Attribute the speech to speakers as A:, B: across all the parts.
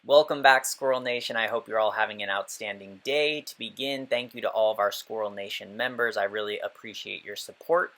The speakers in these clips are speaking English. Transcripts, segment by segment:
A: Welcome back, Squirrel Nation. I hope you're all having an outstanding day. To begin, thank you to all of our Squirrel Nation members. I really appreciate your support.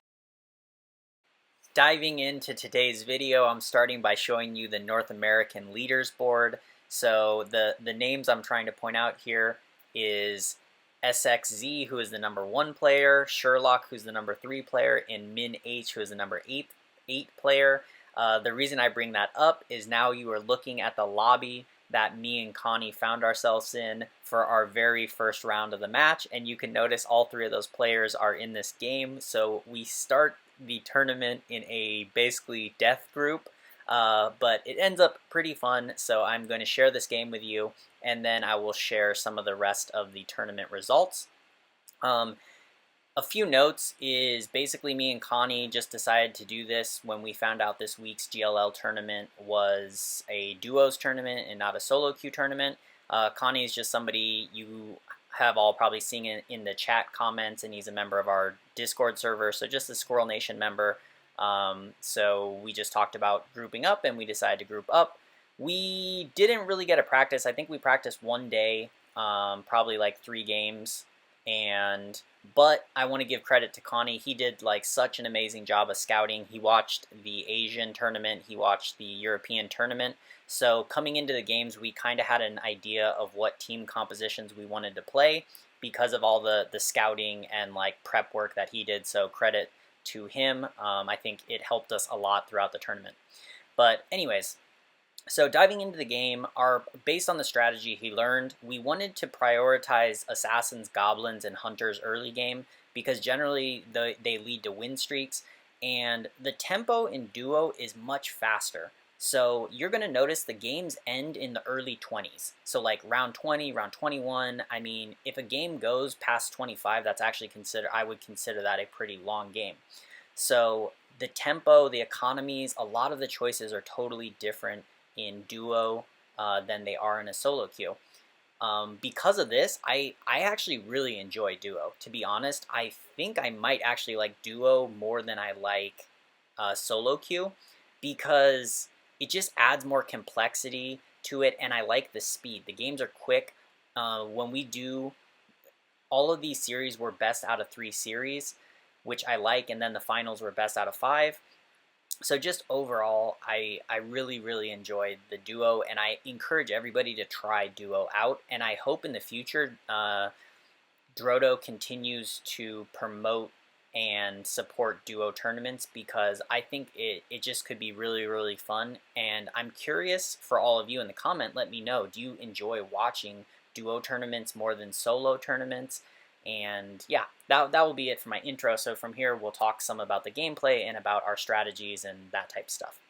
A: Diving into today's video, I'm starting by showing you the North American Leaders Board. So the names I'm trying to point out here is SXZ, who is the #1 player, Sherlock, who's the #3 player, and Min H, who is the #8 player. The reason I bring that up is now you are looking at the lobby that me and Connie found ourselves in for our very first round of the match, and you can notice all three of those players are in this game. So we start the tournament in a basically death group, but it ends up pretty fun. So I'm going to share this game with you, and then I will share some of the rest of the tournament results. A few notes is basically me and Connie just decided to do this when we found out this week's GLL tournament was a duos tournament and not a solo queue tournament. Connie is just somebody you have all probably seen in the chat comments, and he's a member of our Discord server, so just a Squirrel Nation member. So we just talked about grouping up, and we decided to group up. We didn't really get a practice. I think we practiced one day, probably like 3 games. But I want to give credit to Connie. He did like such an amazing job of scouting. He watched the Asian tournament, he watched the European tournament. So coming into the games, we kind of had an idea of what team compositions we wanted to play because of all the scouting and like prep work that he did. So credit to him. I think it helped us a lot throughout the tournament. But anyways, so diving into the game, based on the strategy he learned, we wanted to prioritize assassins, goblins, and hunters early game because generally they lead to win streaks, and the tempo in duo is much faster. So you're going to notice the games end in the early 20s. So like round 20, round 21. I mean, if a game goes past 25, that's actually I would consider that a pretty long game. So the tempo, the economies, a lot of the choices are totally different in duo than they are in a solo queue. Because of this, I actually really enjoy duo. To be honest, I think I might actually like duo more than I like solo queue because it just adds more complexity to it, and I like the speed. The games are quick. When we do all of these series were best out of 3 series, which I like, and then the finals were best out of 5. So just overall, I really, really enjoyed the duo, and I encourage everybody to try duo out, and I hope in the future Drodo continues to promote and support duo tournaments because I think it just could be really, really fun, and I'm curious for all of you in the comment, let me know, do you enjoy watching duo tournaments more than solo tournaments? And yeah, that will be it for my intro. So from here, we'll talk some about the gameplay and about our strategies and that type of stuff.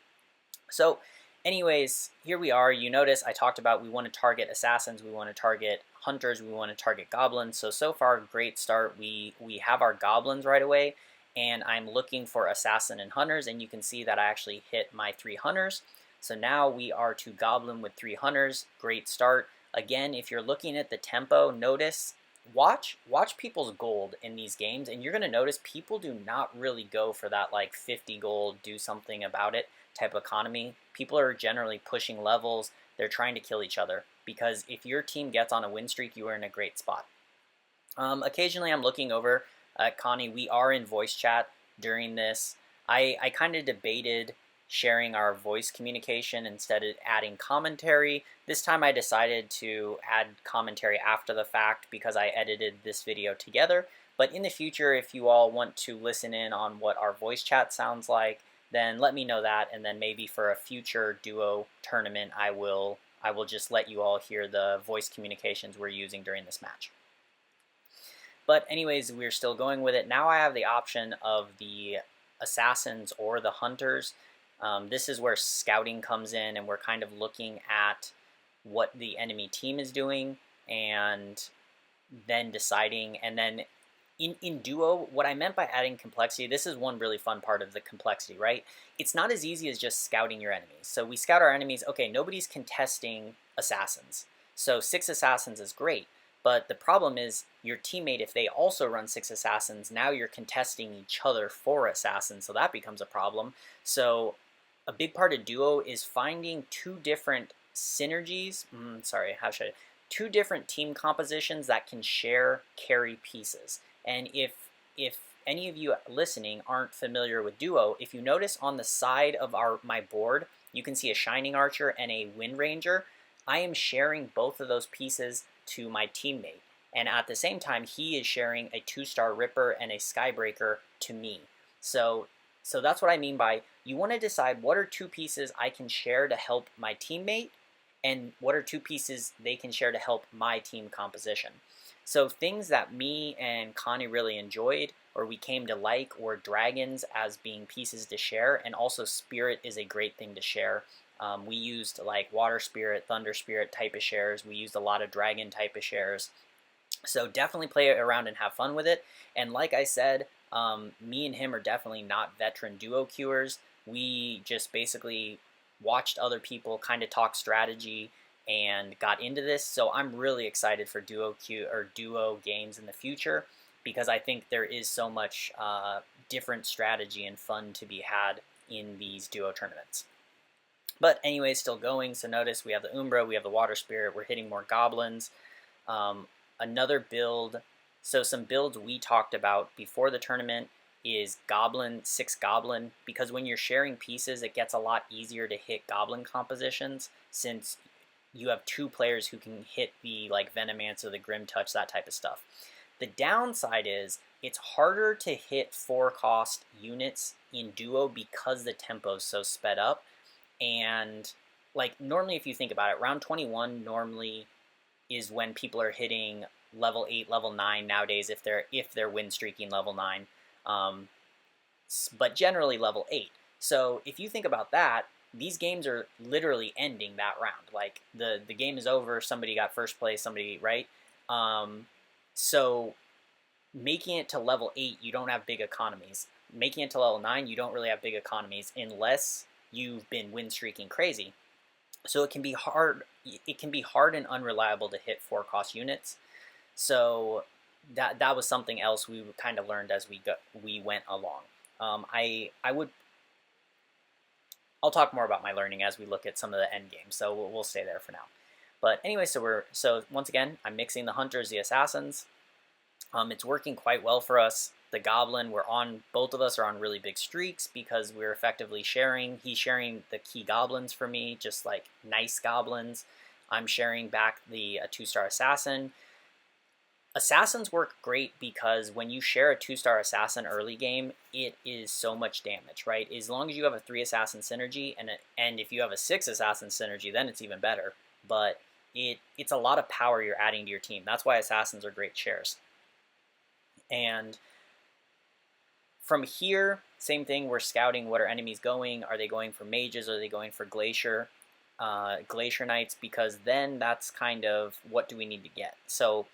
A: So anyways, here we are. You notice I talked about we want to target assassins, we want to target hunters, we want to target goblins. So far, great start. We have our goblins right away, and I'm looking for assassin and hunters, and you can see that I actually hit my 3 hunters. So now we are to goblin with 3 hunters. Great start. Again, if you're looking at the tempo, notice watch people's gold in these games, and you're going to notice people do not really go for that like 50 gold, do something about it type economy. People are generally pushing levels. They're trying to kill each other because if your team gets on a win streak, you are in a great spot. Occasionally I'm looking over at Connie. We are in voice chat during this. I kind of debated sharing our voice communication instead of adding commentary. This time I decided to add commentary after the fact because I edited this video together. But in the future, if you all want to listen in on what our voice chat sounds like, then let me know that, and then maybe for a future duo tournament, I will just let you all hear the voice communications we're using during this match. But anyways, we're still going with it. Now I have the option of the assassins or the hunters. This is where scouting comes in, and we're kind of looking at what the enemy team is doing and then deciding. And then in duo, what I meant by adding complexity, this is one really fun part of the complexity, right? It's not as easy as just scouting your enemies. So we scout our enemies. Okay, nobody's contesting assassins. So 6 assassins is great. But the problem is your teammate, if they also run 6 assassins, now you're contesting each other for assassins, so that becomes a problem. So a big part of duo is finding 2 different synergies. Sorry, how should I? Two different team compositions that can share carry pieces. And if any of you listening aren't familiar with Duo, if you notice on the side of my board, you can see a Shining Archer and a Wind Ranger. I am sharing both of those pieces to my teammate. And at the same time, he is sharing a 2-star Ripper and a Skybreaker to me. So that's what I mean by you want to decide what are two pieces I can share to help my teammate, and what are two pieces they can share to help my team composition. So things that me and Connie really enjoyed or we came to like were dragons as being pieces to share, and also spirit is a great thing to share. We used like water spirit, thunder spirit type of shares. We used a lot of dragon type of shares. So definitely play around and have fun with it. And like I said, me and him are definitely not veteran duo queuers. We just basically watched other people kind of talk strategy and got into this. So I'm really excited for duo games in the future, because I think there is so much different strategy and fun to be had in these duo tournaments. But anyways, still going. So notice we have the Umbra, we have the Water Spirit, we're hitting more goblins. Another build, so some builds we talked about before the tournament is Goblin, 6 Goblin, because when you're sharing pieces, it gets a lot easier to hit Goblin compositions, since you have 2 players who can hit the like Venomancer, the Grim Touch, that type of stuff. The downside is it's harder to hit 4-cost units in Duo because the tempo is so sped up. And like normally, if you think about it, round 21 normally is when people are hitting level 8, level 9 nowadays, if they're win streaking level 9, but generally level 8. So if you think about that, these games are literally ending that round. Like the game is over, somebody got first place, somebody, right? So making it to level 8, you don't have big economies. Making it to level 9, you don't really have big economies unless you've been win streaking crazy. So it can be hard. It can be hard and unreliable to hit 4-cost units. So that was something else we kind of learned as we went along. I'll talk more about my learning as we look at some of the end games. So we'll stay there for now. But anyway, so once again, I'm mixing the hunters, the assassins. It's working quite well for us. The goblin, both of us are on really big streaks because we're effectively sharing. He's sharing the key goblins for me, just like nice goblins. I'm sharing back the 2-star assassin. Assassins work great because when you share a 2-star assassin early game, it is so much damage, right? As long as you have a 3 assassin synergy, and if you have a 6 assassin synergy, then it's even better. But it's a lot of power you're adding to your team. That's why assassins are great shares. And from here, same thing, we're scouting what are enemies going. Are they going for mages? Are they going for glacier knights? Because then that's kind of what do we need to get. So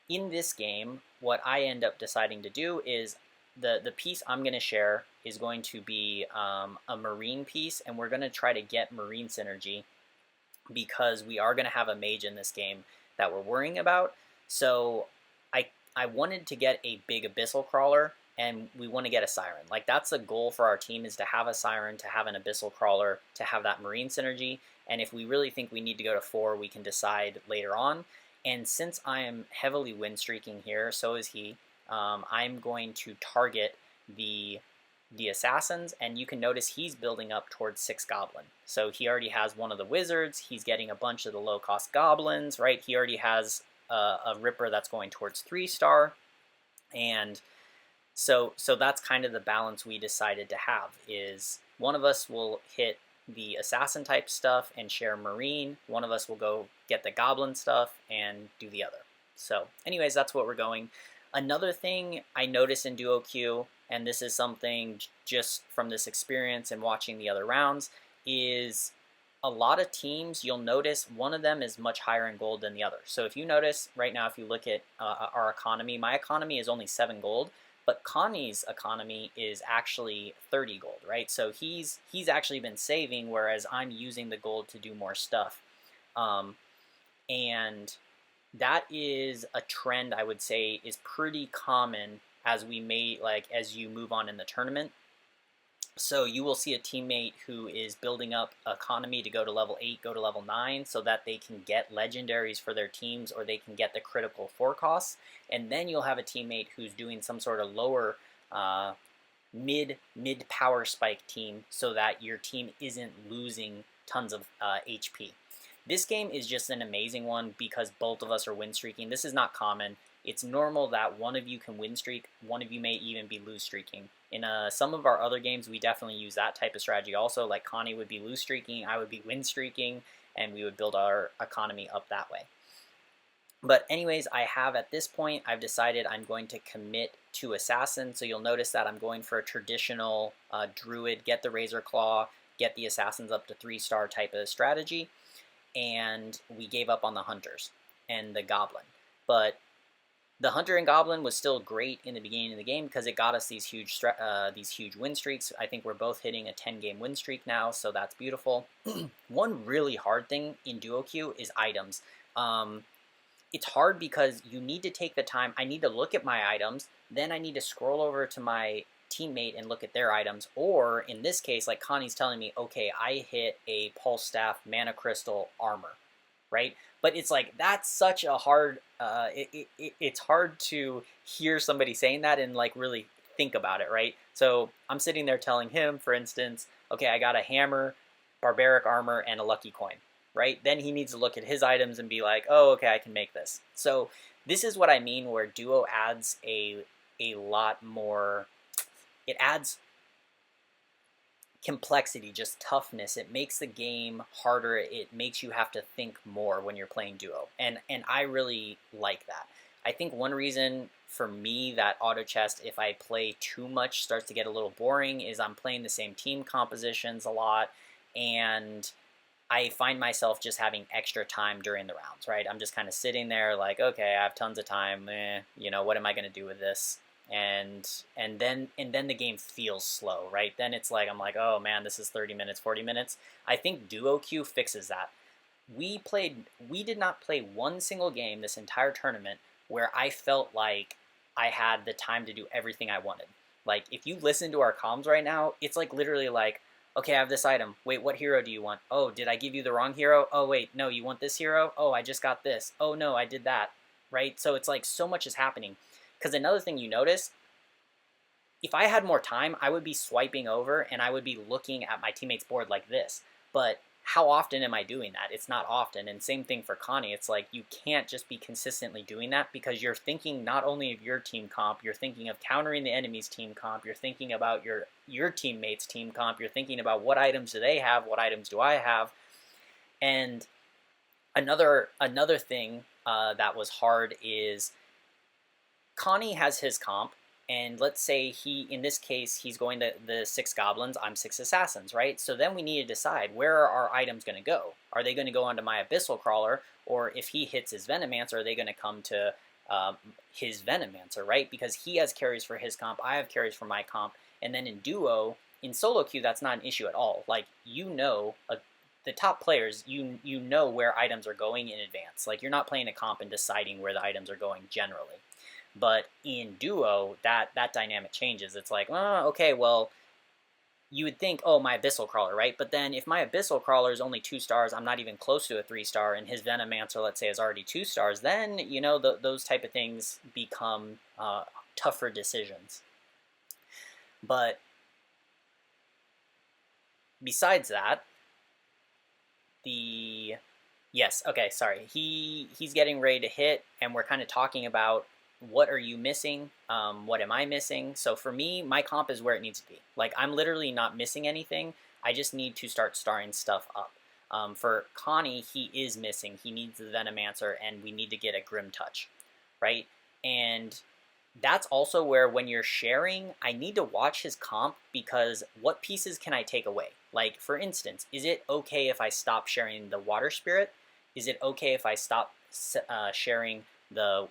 A: in this game, what I end up deciding to do is the piece I'm going to share is going to be a marine piece, and we're going to try to get marine synergy because we are going to have a mage in this game that we're worrying about. So I wanted to get a big abyssal crawler, and we want to get a siren. Like that's the goal for our team, is to have a siren, to have an abyssal crawler, to have that marine synergy. And if we really think we need to go to 4, we can decide later on. And since I am heavily win streaking here, so is he, I'm going to target the assassins, and you can notice he's building up towards 6 goblin. So he already has one of the wizards, he's getting a bunch of the low-cost goblins, right? He already has a Ripper that's going towards 3-star, and so that's kind of the balance we decided to have, is one of us will hit the assassin type stuff and share marine, one of us will go get the goblin stuff and do the other. So anyways, that's what we're going. Another thing I noticed in Duo Q, and this is something just from this experience and watching the other rounds, is a lot of teams, you'll notice one of them is much higher in gold than the other. So if you notice right now, if you look at our economy, my economy is only 7 gold, but Connie's economy is actually 30 gold, right? So he's actually been saving, whereas I'm using the gold to do more stuff. And that is a trend I would say is pretty common as you move on in the tournament. So you will see a teammate who is building up economy to go to level 8, go to level 9, so that they can get legendaries for their teams, or they can get the critical 4 costs. And then you'll have a teammate who's doing some sort of lower mid power spike team, so that your team isn't losing tons of HP. This game is just an amazing one because both of us are win streaking. This is not common. It's normal that one of you can win streak, one of you may even be lose streaking. In some of our other games, we definitely use that type of strategy also. Like Connie would be lose streaking, I would be win streaking, and we would build our economy up that way. But anyways, at this point, I've decided I'm going to commit to Assassin. So you'll notice that I'm going for a traditional Druid, get the Razor Claw, get the Assassins up to 3-star type of strategy. And we gave up on the Hunters and the Goblin. But the Hunter and Goblin was still great in the beginning of the game because it got us these huge win streaks. I think we're both hitting a 10-game win streak now, so that's beautiful. One really hard thing in duo queue is items. It's hard because you need to take the time. I need to look at my items, then I need to scroll over to my teammate and look at their items, or in this case, like Connie's telling me, okay, I hit a Pulse Staff, Mana Crystal, Armor, right? But it's like, that's such a hard, it's hard to hear somebody saying that and like really think about it, right? So I'm sitting there telling him, for instance, okay, I got a hammer, barbaric armor, and a lucky coin, right? Then he needs to look at his items and be like, oh, okay, I can make this. So this is what I mean where duo adds a lot more, it adds complexity, just toughness. It makes the game harder. It makes you have to think more when you're playing duo, and I really like that. I think one reason for me that auto chest, if I play too much, starts to get a little boring is I'm playing the same team compositions a lot, and I find myself just having extra time during the rounds, right? I'm just kind of sitting there like, okay, I have tons of time, you know, what am I going to do with this? And then the game feels slow, right? Then it's like, I'm like, oh man, this is 30 minutes, 40 minutes. I think duo queue fixes that. We did not play one single game this entire tournament where I felt like I had the time to do everything I wanted. Like, if you listen to our comms right now, it's like literally like, okay, I have this item. Wait, what hero do you want? Oh, did I give you the wrong hero? Oh, wait, no, you want this hero? Oh, I just got this. Oh, no, I did that, right? So it's like so much is happening. Because another thing you notice, if I had more time, I would be swiping over and I would be looking at my teammate's board like this. But how often am I doing that? It's not often. And same thing for Connie. It's like you can't just be consistently doing that because you're thinking not only of your team comp, you're thinking of countering the enemy's team comp, you're thinking about your teammate's team comp, you're thinking about what items do they have, what items do I have. And another thing that was hard is Connie has his comp, and let's say in this case, he's going to the 6 goblins, I'm 6 assassins, right? So then we need to decide, where are our items going to go? Are they going to go onto my abyssal crawler, or if he hits his venomancer, are they going to come to his venomancer, right? Because he has carries for his comp, I have carries for my comp, and then in duo, in solo queue, that's not an issue at all. Like, you know, the top players, you know where items are going in advance. Like, you're not playing a comp and deciding where the items are going generally. But in duo, that dynamic changes. It's like, oh, okay, well, you would think, oh, my abyssal crawler, right? But then if my abyssal crawler is only 2 stars, I'm not even close to a 3-star, and his venomancer, let's say, is already 2 stars, then, you know, those type of things become tougher decisions. But besides that, yes, okay, sorry. He's getting ready to hit, and we're kind of talking about, what are you missing? What am I missing? So for me, my comp is where it needs to be. Like, I'm literally not missing anything. I just need to start starring stuff up. For Connie, he is missing. He needs the Venomancer, and we need to get a Grim Touch, right? And that's also where, when you're sharing, I need to watch his comp, because what pieces can I take away? Like, for instance, is it okay if I stop sharing the Water Spirit? Is it okay if I stop sharing the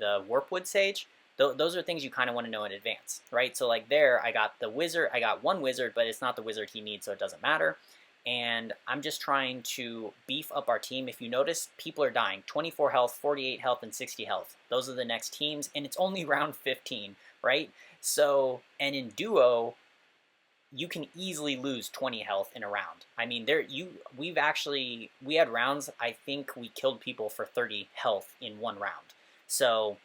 A: Warpwood Sage? Those are things you kind of want to know in advance, right? So like there, I got the wizard, I got one wizard, but it's not the wizard he needs, so it doesn't matter. And I'm just trying to beef up our team. If you notice, people are dying. 24 health, 48 health, and 60 health. Those are the next teams, and it's only round 15, right? So, and in duo, you can easily lose 20 health in a round. I mean, we had rounds, I think we killed people for 30 health in one round. So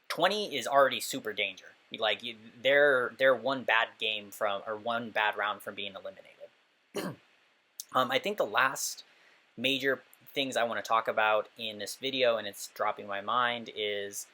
A: 20 is already super danger. Like, they're one bad game from, or one bad round from being eliminated. I think the last major things I want to talk about in this video, and it's dropping my mind, is,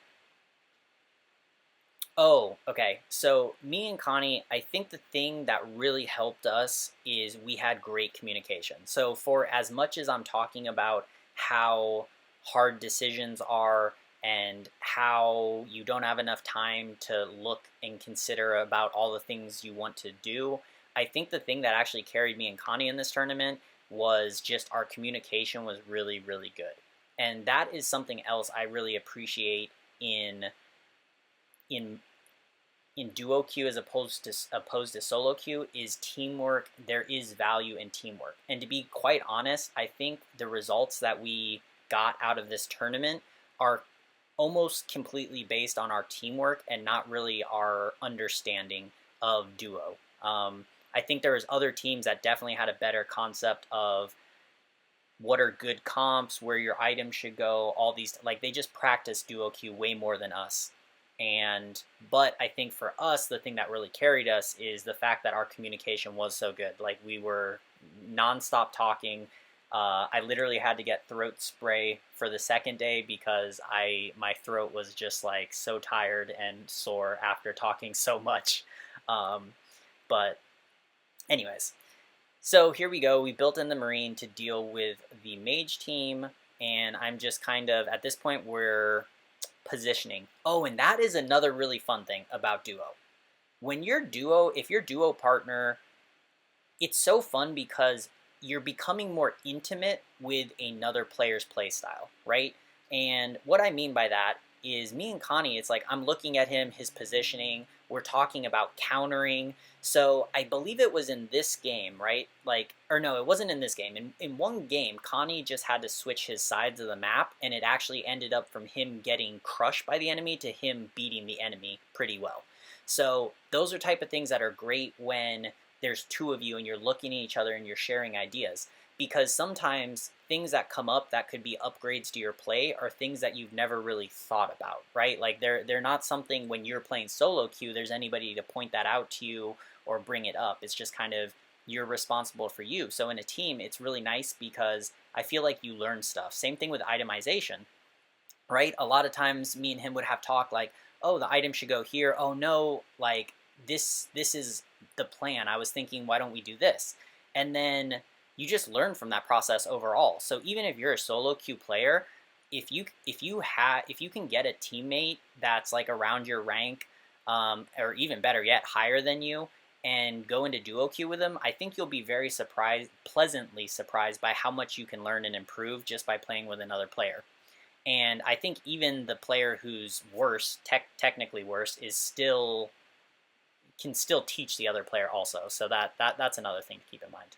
A: oh, okay, so me and Connie, I think the thing that really helped us is we had great communication. So for as much as I'm talking about how hard decisions are and how you don't have enough time to look and consider about all the things you want to do, I think the thing that actually carried me and Connie in this tournament was just our communication was really, really good. And that is something else I really appreciate in duo queue as opposed to solo queue is teamwork. There is value in teamwork. And to be quite honest, I think the results that we got out of this tournament are almost completely based on our teamwork and not really our understanding of duo. I think there was other teams that definitely had a better concept of what are good comps, where your items should go, all these, like, they just practice duo queue way more than us. But I think for us, the thing that really carried us is the fact that our communication was so good. Like, we were nonstop talking. I literally had to get throat spray for the second day because my throat was just like so tired and sore after talking so much. But anyways, so here we go. We built in the Marine to deal with the Mage team, and I'm just kind of, at this point, we're positioning. Oh, and that is another really fun thing about duo. When you're duo, if you're duo partner, it's so fun because you're becoming more intimate with another player's play style, right? And what I mean by that is me and Connie, it's like I'm looking at him, his positioning, we're talking about countering. So I believe it was in this game, right? Like, or no, it wasn't in this game. In one game, Connie just had to switch his sides of the map, and it actually ended up from him getting crushed by the enemy to him beating the enemy pretty well. So those are type of things that are great when there's two of you and you're looking at each other and you're sharing ideas. Because sometimes things that come up that could be upgrades to your play are things that you've never really thought about, right? Like they're not something when you're playing solo queue, there's anybody to point that out to you or bring it up. It's just kind of you're responsible for you. So in a team, it's really nice because I feel like you learn stuff. Same thing with itemization, right? A lot of times me and him would have talk like, oh, the item should go here. Oh no, like this is the plan. I was thinking, why don't we do this? And then you just learn from that process overall. So even if you're a solo queue player, if you can get a teammate that's like around your rank, or even better yet, higher than you, and go into duo queue with them, I think you'll be very pleasantly surprised by how much you can learn and improve just by playing with another player. And I think even the player who's worse, technically worse, can still teach the other player also. So that's another thing to keep in mind.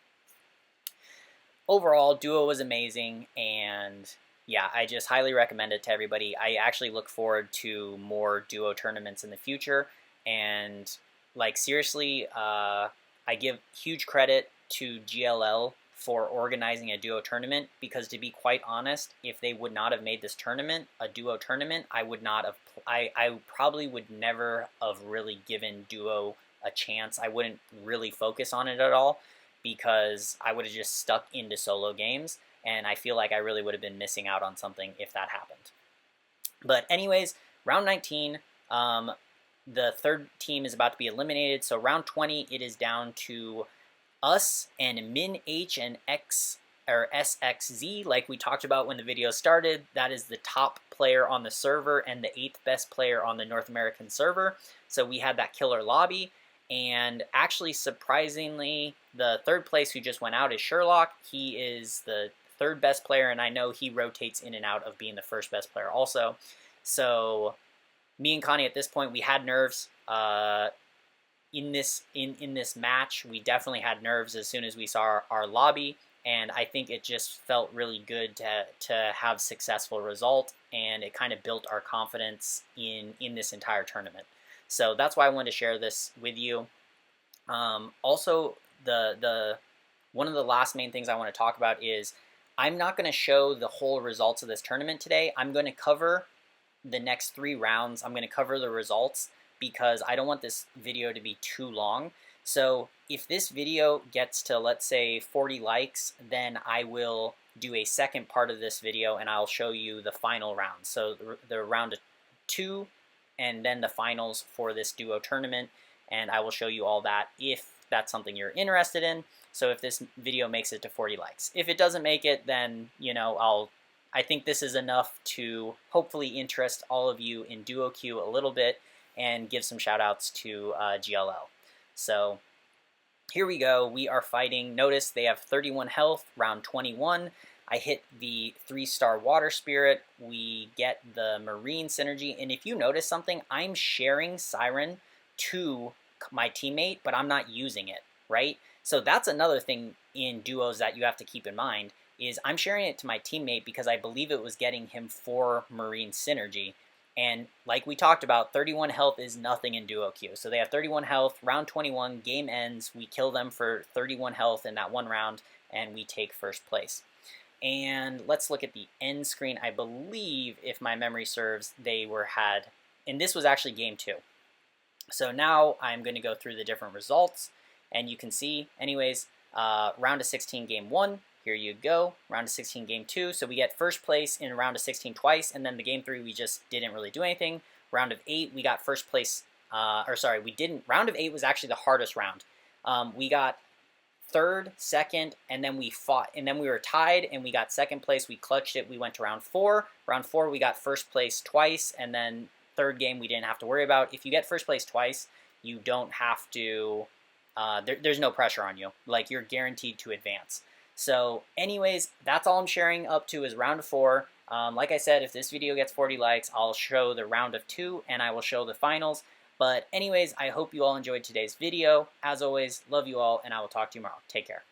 A: Overall, duo was amazing, and yeah, I just highly recommend it to everybody. I actually look forward to more duo tournaments in the future, and like seriously, I give huge credit to GLL for organizing a duo tournament, because to be quite honest, if they would not have made this tournament a duo tournament, I probably would never have really given duo a chance. I wouldn't really focus on it at all, because I would have just stuck into solo games, and I feel like I really would have been missing out on something if that happened. But anyways, round 19, the third team is about to be eliminated, so round 20, it is down to us and Min H and X or SXZ, like we talked about when the video started. That is the top player on the server and the 8th best player on the North American server. So we had that killer lobby. And actually, surprisingly, the third place who just went out is Sherlock. He is the 3rd best player, and I know he rotates in and out of being the 1st best player also. So me and Connie at this point, we had nerves. In this match, we definitely had nerves as soon as we saw our lobby, and I think it just felt really good to have successful result, and it kind of built our confidence in this entire tournament. So that's why I wanted to share this with you. Also, one of the last main things I want to talk about is I'm not going to show the whole results of this tournament today. I'm going to cover the next 3 rounds. I'm going to cover the results because I don't want this video to be too long. So if this video gets to, let's say, 40 likes, then I will do a second part of this video and I'll show you the final round. So the round of 2 and then the finals for this duo tournament, and I will show you all that if that's something you're interested in. So if this video makes it to 40 likes. If it doesn't make it, then, you know, I think this is enough to hopefully interest all of you in Duo Q a little bit and give some shout outs to GLL. So here we go. We are fighting. Notice they have 31 health, round 21. I hit the 3-star water spirit. We get the marine synergy. And if you notice something, I'm sharing Siren to my teammate, but I'm not using it, right? So that's another thing in duos that you have to keep in mind is I'm sharing it to my teammate because I believe it was getting him 4 marine synergy. And like we talked about, 31 health is nothing in duo queue. So they have 31 health, round 21, game ends, we kill them for 31 health in that one round, and we take first place. And let's look at the end screen. I believe, if my memory serves, and this was actually game 2. So now I'm going to go through the different results, and you can see, anyways, round of 16, game 1. Here you go, round of 16, game 2. So we get first place in round of 16 twice, and then the game 3 we just didn't really do anything. Round of 8 we got first place, we didn't. Round of 8 was actually the hardest round. We got third, second, and then we fought, and then we were tied, and we got second place. We clutched it. We went to round 4. Round 4 we got first place twice, and then third game we didn't have to worry about. If you get first place twice, you don't have to. There's no pressure on you. Like, you're guaranteed to advance. So anyways, that's all I'm sharing up to is round of 4. Like I said, if this video gets 40 likes, I'll show the round of 2 and I will show the finals. But anyways, I hope you all enjoyed today's video. As always, love you all, and I will talk to you tomorrow. Take care.